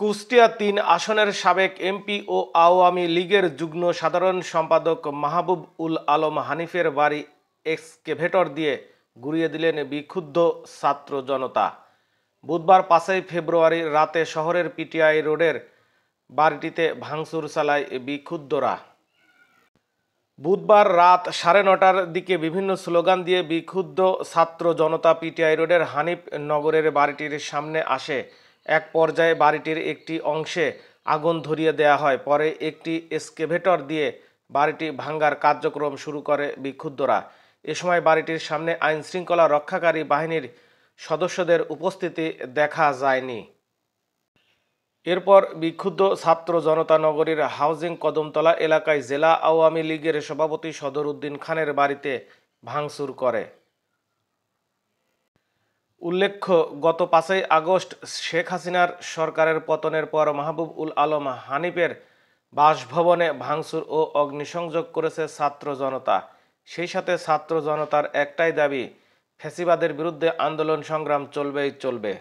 কুষ্টিয়া-৩ আসনের সাবেক এমপি ও আওয়ামী লীগের যুগ্ম সাধারণ সম্পাদক মাহবুব উল আলম হানিফের বাড়ি এক্সকেভেটর দিয়ে গুঁড়িয়ে দিলেন বিক্ষুব্ধ ছাত্র জনতা। বুধবার ৫ই ফেব্রুয়ারি রাতে শহরের পিটিআই রোডের বাড়িটিতে ভাঙচুর চালায় বিক্ষুব্ধরা। বুধবার রাত ৯:৩০টার দিকে বিভিন্ন স্লোগান দিয়ে বিক্ষুব্ধ ছাত্র জনতা পিটিআই রোডের হানিফ নগরের বাড়িটির সামনে আসে। এক পর্যায়ে বাড়িটির একটি অংশে আগুন ধরিয়ে দেওয়া হয়। পরে একটি এক্সকেভেটর দিয়ে বাড়িটি ভাঙার কার্যক্রম শুরু করে বিক্ষুব্ধরা। এ সময় বাড়িটির সামনে আইনশৃঙ্খলা রক্ষাকারী বাহিনীর সদস্যদের উপস্থিতি দেখা যায়নি। এরপর বিক্ষুব্ধ ছাত্র জনতা নগরীর হাউজিং কদমতলা এলাকায় জেলা আওয়ামী লীগের সভাপতি সদর উদ্দিন খানের বাড়িতে ভাঙচুর করে। উল্লেখ্য, গত ৫ই আগস্ট শেখ হাসিনার সরকারের পতনের পর মাহবুব উল আলম হানিফের বাসভবনে ভাঙচুর ও অগ্নিসংযোগ করেছে ছাত্র জনতা। সেই সাথে ছাত্র জনতার একটাই দাবি, ফ্যাসিবাদের বিরুদ্ধে আন্দোলন সংগ্রাম চলবে।